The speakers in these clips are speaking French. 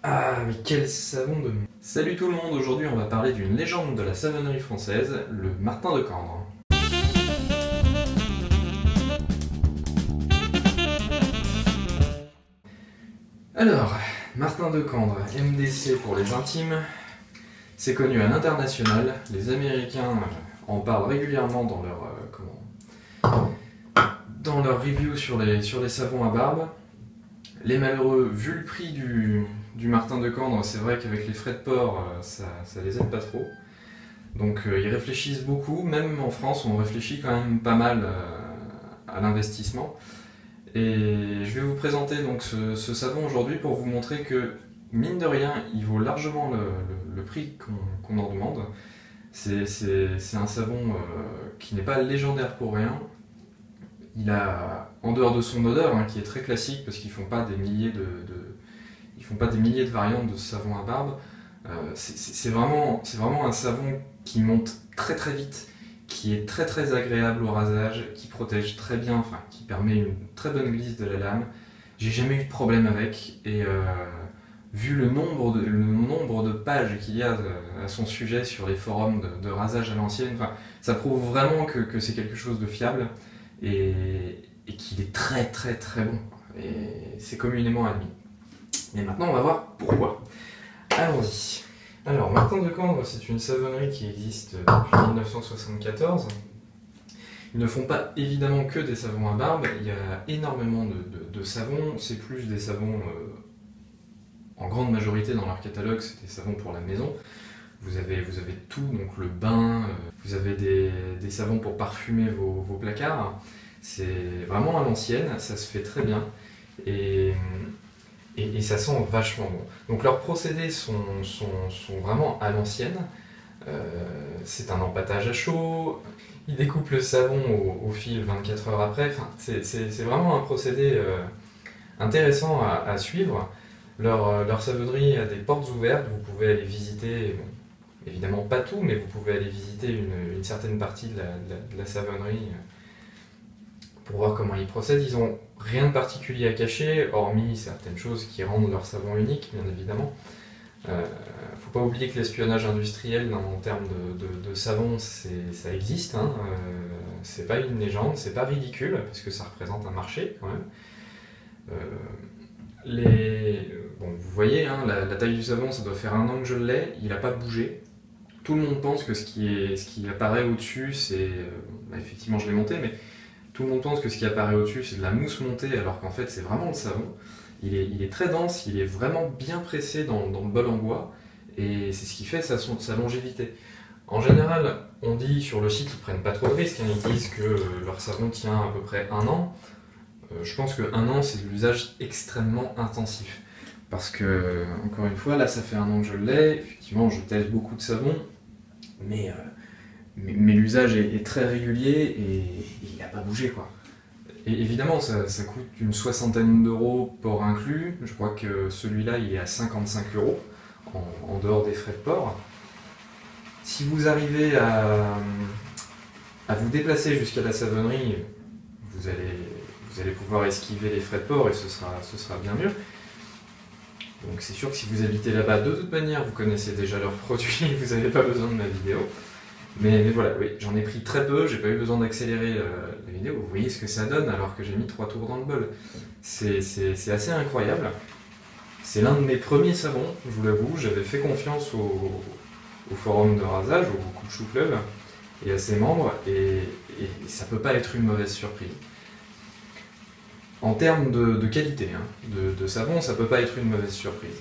Ah, mais quel savon de... Salut tout le monde, aujourd'hui on va parler d'une légende de la savonnerie française, le Martin de Candre. Alors, Martin de Candre, MDC pour les intimes, c'est connu à l'international, les Américains en parlent régulièrement dans leurs reviews sur les savons à barbe. Les malheureux, vu le prix du Martin de Candre, c'est vrai qu'avec les frais de port, ça les aide pas trop. Donc ils réfléchissent beaucoup, même en France on réfléchit quand même pas mal à l'investissement. Et je vais vous présenter donc ce savon aujourd'hui pour vous montrer que, mine de rien, il vaut largement le prix qu'on en demande. C'est un savon qui n'est pas légendaire pour rien. Il a, en dehors de son odeur, qui est très classique parce qu'ils font pas des milliers de variantes de savon à barbe, c'est vraiment un savon qui monte très très vite, qui est très très agréable au rasage, qui protège très bien, enfin qui permet une très bonne glisse de la lame. J'ai jamais eu de problème avec, et vu le nombre de pages qu'il y a à son sujet sur les forums de rasage à l'ancienne, ça prouve vraiment que c'est quelque chose de fiable. Et qu'il est très très très bon. Et c'est communément admis. Et maintenant on va voir pourquoi. Allons-y. Alors, Martin de Candre, c'est une savonnerie qui existe depuis 1974. Ils ne font pas évidemment que des savons à barbe, il y a énormément de savons, c'est plus des savons en grande majorité dans leur catalogue, c'est des savons pour la maison. Vous avez tout, donc le bain, vous avez des savons pour parfumer vos placards. C'est vraiment à l'ancienne, ça se fait très bien et ça sent vachement bon. Donc leurs procédés sont vraiment à l'ancienne. C'est un empâtage à chaud, ils découpent le savon au fil 24 heures après. Enfin, c'est vraiment un procédé intéressant à suivre. Leur savonnerie a des portes ouvertes, vous pouvez aller visiter. Bon, évidemment pas tout, mais vous pouvez aller visiter une certaine partie de la savonnerie pour voir comment ils procèdent. Ils n'ont rien de particulier à cacher, hormis certaines choses qui rendent leur savon unique, bien évidemment. Faut pas oublier que l'espionnage industriel en termes de savon, ça existe. C'est pas une légende, c'est pas ridicule, parce que ça représente un marché quand même. Bon, vous voyez, la taille du savon, ça doit faire 1 an que je l'ai, il n'a pas bougé. Tout le monde pense que ce qui apparaît au-dessus, c'est... effectivement, je l'ai monté, mais tout le monde pense que ce qui apparaît au-dessus, c'est de la mousse montée, alors qu'en fait, c'est vraiment le savon. Il est très dense, il est vraiment bien pressé dans le bol en bois, et c'est ce qui fait sa longévité. En général, on dit sur le site, ils prennent pas trop de risques, ils disent que leur savon tient à peu près 1 an. Je pense que 1 an, c'est de l'usage extrêmement intensif. Parce que, encore une fois, là, ça fait 1 an que je l'ai, effectivement, je teste beaucoup de savons, mais l'usage est très régulier et il n'a pas bougé, quoi. Et évidemment, ça coûte une 60aine d'euros, port inclus. Je crois que celui-là, il est à 55 € en dehors des frais de port. Si vous arrivez à vous déplacer jusqu'à la savonnerie, vous allez pouvoir esquiver les frais de port et ce sera bien mieux. Donc c'est sûr que si vous habitez là-bas, de toute manière, vous connaissez déjà leurs produits, vous n'avez pas besoin de ma vidéo. Mais voilà, oui, j'en ai pris très peu, j'ai pas eu besoin d'accélérer la vidéo. Vous voyez ce que ça donne alors que j'ai mis 3 tours dans le bol. C'est assez incroyable. C'est l'un de mes premiers savons, je vous l'avoue. J'avais fait confiance au forum de rasage, au Coup de Chou Club, et à ses membres, et ça peut pas être une mauvaise surprise. En termes de qualité de savon, ça peut pas être une mauvaise surprise.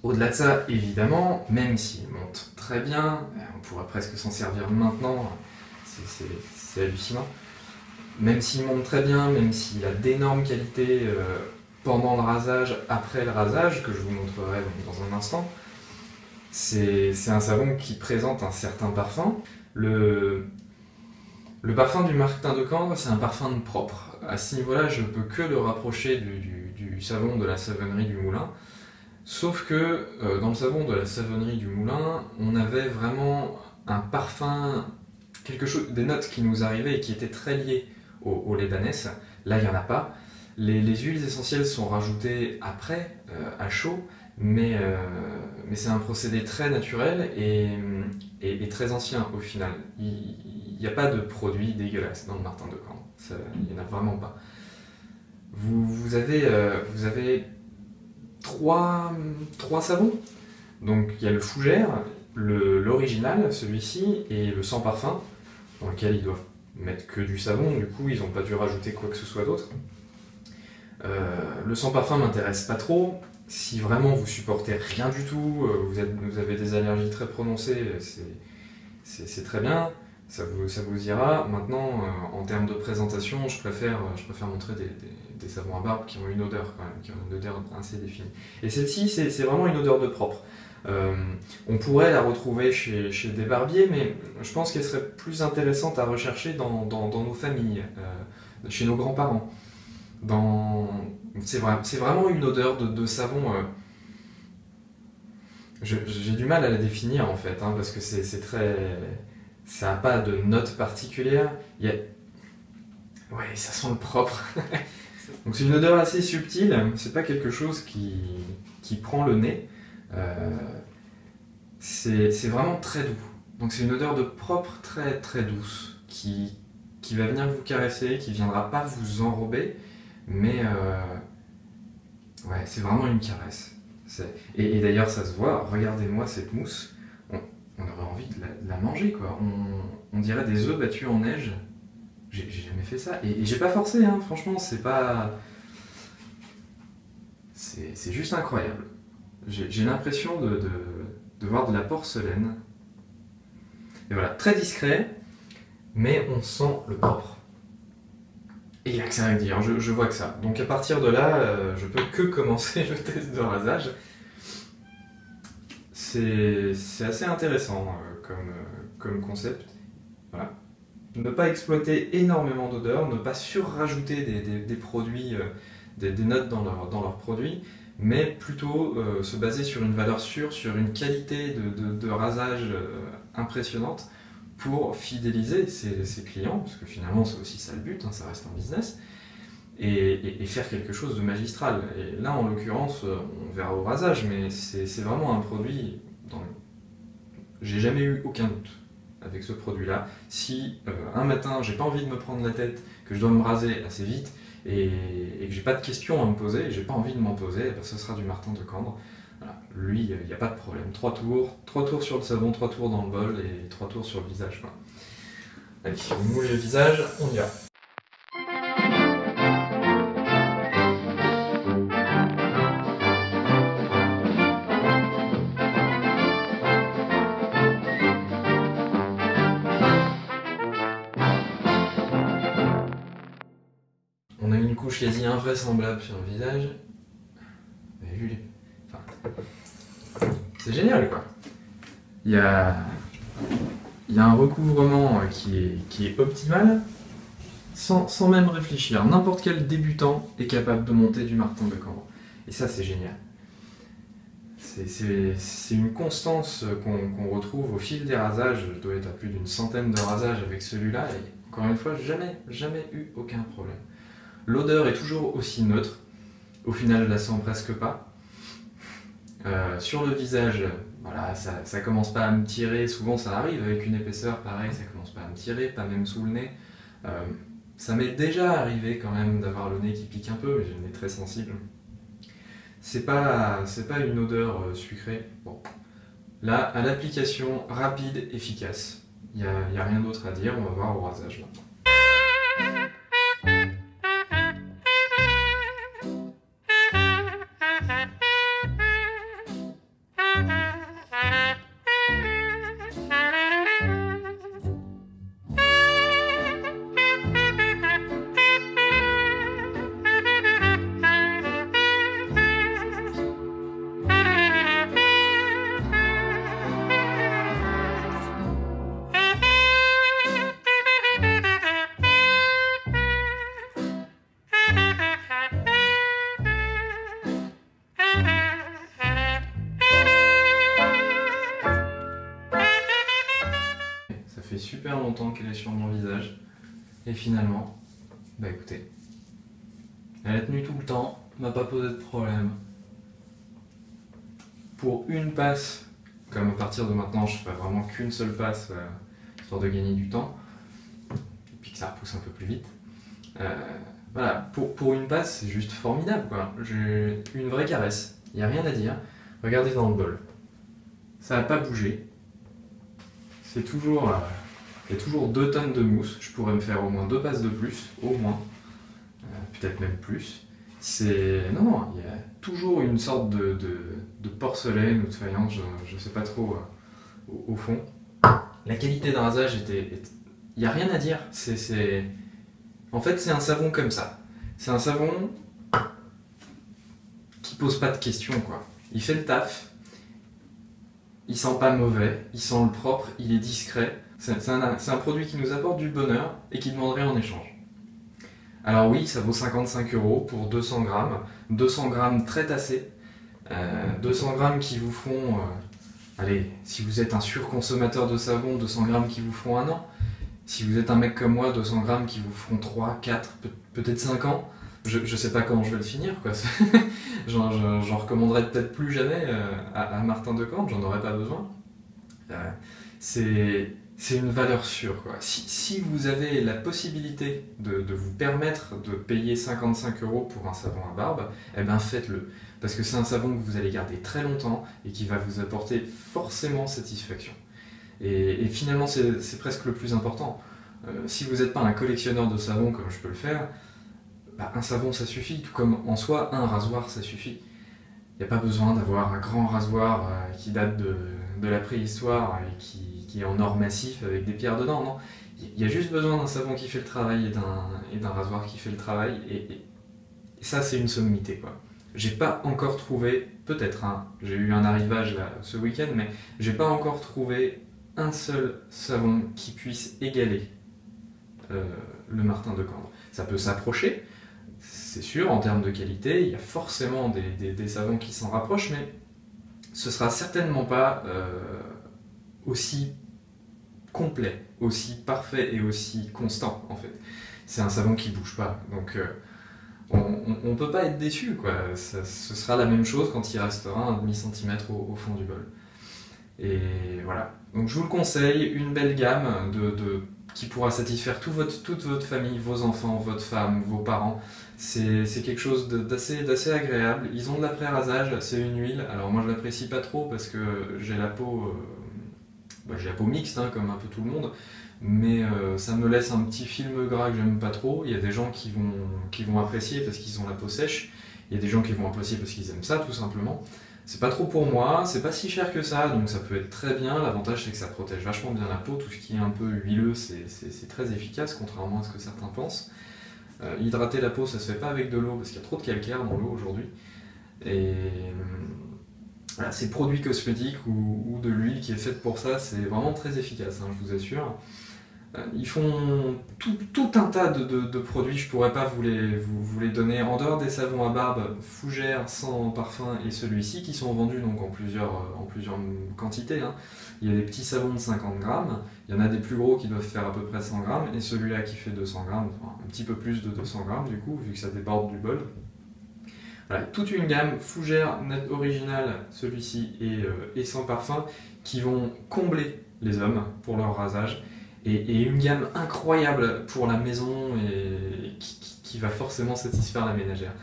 Au-delà de ça, évidemment, même s'il monte très bien, on pourrait presque s'en servir maintenant, c'est hallucinant. Même s'il monte très bien, même s'il a d'énormes qualités pendant le rasage, après le rasage, que je vous montrerai dans un instant, c'est un savon qui présente un certain parfum. Le parfum du Martin de Candre, c'est un parfum de propre. À ce niveau-là, je ne peux que le rapprocher du savon de la savonnerie du Moulin. Sauf que dans le savon de la savonnerie du Moulin, on avait vraiment un parfum, des notes qui nous arrivaient et qui étaient très liées au lait d'ânesse. Là, il n'y en a pas. Les huiles essentielles sont rajoutées après, à chaud, mais c'est un procédé très naturel et très ancien au final. Il n'y a pas de produit dégueulasse dans le martin de Candre, il n'y en a vraiment pas. Vous avez trois savons. Donc il y a le fougère, l'original, celui-ci, et le sans parfum, dans lequel ils doivent mettre que du savon, du coup ils n'ont pas dû rajouter quoi que ce soit d'autre. Le sans parfum m'intéresse pas trop. Si vraiment vous supportez rien du tout, vous avez des allergies très prononcées, c'est très bien, ça vous ira. Maintenant, en termes de présentation, je préfère montrer des savons à barbe qui ont une odeur quand même, qui ont une odeur assez définie. Et celle-ci, c'est vraiment une odeur de propre. On pourrait la retrouver chez des barbiers, mais je pense qu'elle serait plus intéressante à rechercher dans nos familles, chez nos grands-parents. C'est vraiment une odeur de savon. J'ai du mal à la définir en fait, hein, parce que c'est très. Ça n'a pas de note particulière. Ouais, ça sent le propre. Donc c'est une odeur assez subtile, c'est pas quelque chose qui prend le nez. C'est vraiment très doux. Donc c'est une odeur de propre très très douce qui va venir vous caresser, qui viendra pas vous enrober, mais ouais, c'est vraiment une caresse. Et d'ailleurs ça se voit, regardez-moi cette mousse, on aurait envie de la manger quoi. On dirait des œufs battus en neige. J'ai jamais fait ça et j'ai pas forcé, hein. Franchement c'est pas... C'est juste incroyable. J'ai l'impression de voir de la porcelaine. Et voilà, très discret, mais on sent le propre. Et il n'y a que ça à dire, je vois que ça. Donc à partir de là, je peux que commencer le test de rasage. C'est assez intéressant comme concept. Voilà. Ne pas exploiter énormément d'odeurs, ne pas surrajouter des produits, des notes dans leurs produits, mais plutôt se baser sur une valeur sûre, sur une qualité de rasage impressionnante pour fidéliser ses clients, parce que finalement c'est aussi ça le but, hein, ça reste un business, et faire quelque chose de magistral. Et là en l'occurrence, on verra au rasage, mais c'est vraiment un produit dont j'ai jamais eu aucun doute avec ce produit-là. Si un matin j'ai pas envie de me prendre la tête, que je dois me raser assez vite, et que j'ai pas de questions à me poser, et j'ai pas envie de m'en poser, eh ben, ce sera du Martin de Candre. Voilà. Lui, il n'y a pas de problème. 3 tours sur le savon, 3 tours dans le bol et 3 tours sur le visage. Quoi. Allez, on mouille le visage, on y va. On a une couche quasi invraisemblable sur le visage. Vous avez vu les... Enfin, c'est génial quoi. Il y a un recouvrement qui est optimal, sans même réfléchir. N'importe quel débutant est capable de monter du Martin de Candre. Et ça c'est génial. C'est une constance qu'on retrouve au fil des rasages. Je dois être à plus d'une centaine de rasages avec celui-là. Et encore une fois, jamais eu aucun problème. L'odeur est toujours aussi neutre. Au final, je la sens presque pas. Sur le visage, voilà, ça commence pas à me tirer. Souvent, ça arrive avec une épaisseur, pareil, ça commence pas à me tirer, pas même sous le nez. Ça m'est déjà arrivé quand même d'avoir le nez qui pique un peu, mais j'ai le nez très sensible. C'est pas une odeur sucrée. Bon. Là, à l'application rapide, efficace. Il n'y a rien d'autre à dire, on va voir au rasage maintenant. Ça fait super longtemps qu'elle est sur mon visage. Et finalement, bah écoutez, elle a tenu tout le temps, m'a pas posé de problème. pour une passe, comme à partir de maintenant je ferai vraiment qu'une seule passe, histoire de gagner du temps, et puis que ça repousse un peu plus vite. Voilà, pour une passe, c'est juste formidable, quoi. J'ai une vraie caresse, il n'y a rien à dire. Regardez dans le bol, ça n'a pas bougé. C'est toujours, il y a toujours 2 tonnes de mousse. Je pourrais me faire au moins 2 passes de plus, au moins, peut-être même plus. Non, il y a toujours une sorte de porcelaine ou de faïence, je ne sais pas trop au fond. La qualité d'un rasage il n'y a rien à dire. En fait, c'est un savon comme ça. C'est un savon qui pose pas de questions, quoi. Il fait le taf, il sent pas mauvais, il sent le propre, il est discret. C'est un produit qui nous apporte du bonheur et qui demande rien en échange. Alors oui, ça vaut 55 € pour 200 grammes. 200 grammes très tassés. 200 grammes qui vous font... allez, si vous êtes un surconsommateur de savon, 200 grammes qui vous feront 1 an. Si vous êtes un mec comme moi, 200 grammes qui vous feront 3, 4, peut-être 5 ans. Je sais pas comment je vais le finir, quoi. J'en recommanderai peut-être plus jamais à Martin de Cordes, j'en aurais pas besoin. C'est une valeur sûre, quoi. Si vous avez la possibilité de vous permettre de payer 55 € pour un savon à barbe, eh ben faites-le. Parce que c'est un savon que vous allez garder très longtemps et qui va vous apporter forcément satisfaction. Et finalement, c'est presque le plus important. Si vous n'êtes pas un collectionneur de savons comme je peux le faire, bah, un savon ça suffit, tout comme en soi, un rasoir ça suffit. Il n'y a pas besoin d'avoir un grand rasoir qui date de la préhistoire et qui est en or massif avec des pierres dedans, non. Il y a juste besoin d'un savon qui fait le travail et d'un rasoir qui fait le travail, et ça c'est une sommité, quoi. J'ai pas encore trouvé, peut-être, hein, j'ai eu un arrivage là, ce week-end, mais j'ai pas encore trouvé un seul savon qui puisse égaler le Martin de Cordes. Ça peut s'approcher, c'est sûr, en termes de qualité, il y a forcément des savons qui s'en rapprochent, mais ce sera certainement pas aussi complet, aussi parfait et aussi constant, en fait. C'est un savon qui bouge pas, donc on peut pas être déçu, quoi. Ce sera la même chose quand il restera un demi-centimètre au fond du bol. Et voilà. Donc je vous le conseille, une belle gamme qui pourra satisfaire toute votre famille, vos enfants, votre femme, vos parents. C'est quelque chose d'assez agréable. Ils ont de l'après-rasage, c'est une huile. Alors moi je l'apprécie pas trop parce que j'ai la peau mixte, hein, comme un peu tout le monde. Mais ça me laisse un petit film gras que j'aime pas trop. Il y a des gens qui vont apprécier parce qu'ils ont la peau sèche. Il y a des gens qui vont apprécier parce qu'ils aiment ça, tout simplement. C'est pas trop pour moi, c'est pas si cher que ça, donc ça peut être très bien. L'avantage c'est que ça protège vachement bien la peau, tout ce qui est un peu huileux c'est très efficace, contrairement à ce que certains pensent. Hydrater la peau ça se fait pas avec de l'eau parce qu'il y a trop de calcaire dans l'eau aujourd'hui. Et voilà, ces produits cosmétiques ou de l'huile qui est faite pour ça, c'est vraiment très efficace, hein, je vous assure. Ils font tout un tas de produits, je pourrais pas vous les donner, en dehors des savons à barbe, Fougère, sans parfum et celui-ci, qui sont vendus donc en plusieurs quantités, hein. Il y a des petits savons de 50 grammes, il y en a des plus gros qui doivent faire à peu près 100 grammes, et celui-là qui fait 200 grammes, enfin, un petit peu plus de 200 grammes du coup, vu que ça déborde du bol. Voilà, toute une gamme Fougère, net original, celui-ci, et sans parfum, qui vont combler les hommes pour leur rasage. Et une gamme incroyable pour la maison et qui va forcément satisfaire la ménagère.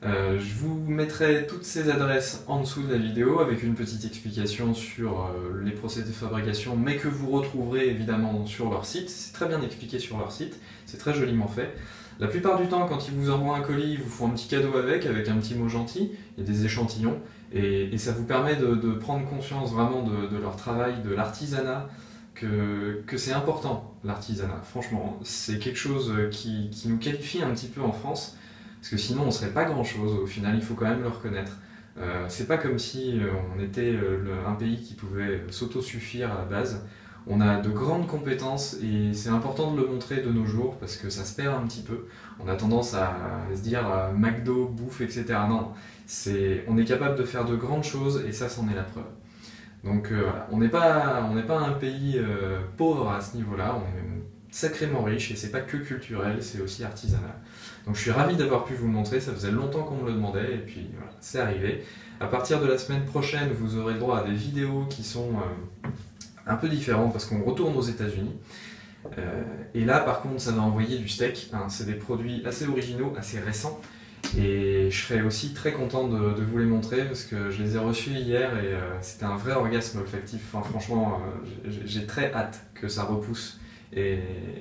Je vous mettrai toutes ces adresses en dessous de la vidéo avec une petite explication sur les procédés de fabrication, mais que vous retrouverez évidemment sur leur site. C'est très bien expliqué sur leur site, c'est très joliment fait. La plupart du temps, quand ils vous envoient un colis, ils vous font un petit cadeau avec un petit mot gentil et des échantillons. Et ça vous permet de prendre conscience vraiment de leur travail, de l'artisanat, que c'est important, l'artisanat. Franchement, c'est quelque chose qui nous qualifie un petit peu en France, parce que sinon on serait pas grand chose. Au final, il faut quand même le reconnaître. C'est pas comme si on était un pays qui pouvait s'autosuffire à la base. On a de grandes compétences et c'est important de le montrer de nos jours parce que ça se perd un petit peu. On a tendance à se dire McDo, bouffe, etc. Non, on est capable de faire de grandes choses et ça, c'en est la preuve. Donc voilà, on n'est pas un pays pauvre à ce niveau-là, on est même sacrément riche et c'est pas que culturel, c'est aussi artisanal. Donc je suis ravi d'avoir pu vous le montrer, ça faisait longtemps qu'on me le demandait et puis voilà, c'est arrivé. À partir de la semaine prochaine, vous aurez le droit à des vidéos qui sont un peu différentes parce qu'on retourne aux États-Unis. Et là par contre ça va envoyer du steak, hein. C'est des produits assez originaux, assez récents. Et je serais aussi très content de vous les montrer parce que je les ai reçus hier et c'était un vrai orgasme olfactif. Enfin, franchement, j'ai très hâte que ça repousse et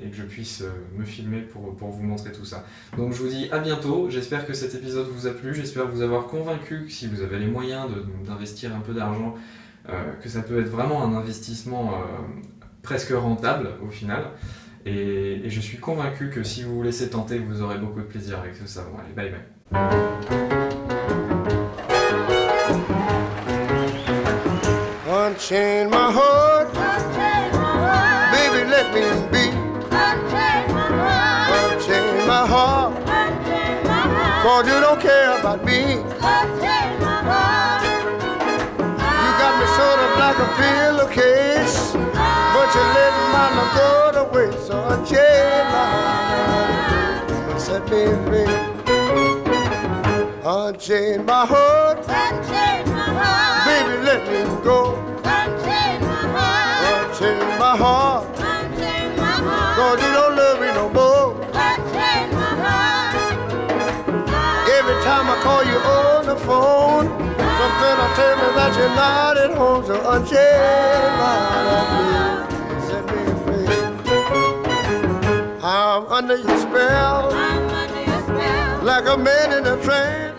que je puisse me filmer pour vous montrer tout ça. Donc je vous dis à bientôt, j'espère que cet épisode vous a plu, j'espère vous avoir convaincu que si vous avez les moyens d'investir un peu d'argent, que ça peut être vraiment un investissement presque rentable au final. Et je suis convaincu que si vous vous laissez tenter, vous aurez beaucoup de plaisir avec ce savon. Allez, bye bye. Unchain my heart, baby, let me be. Unchain my heart, cause you don't care about me. You got me sort of like a pillowcase, but you let my love go to waste. So unchain my heart, set me free. Unchain my heart, baby, let me go. Unchain my heart, cause you don't love me no more. Every time I call you on the phone, something will tell me that you're not at home. So unchain my heart, set me free. I'm under your spell, like a man in a trance.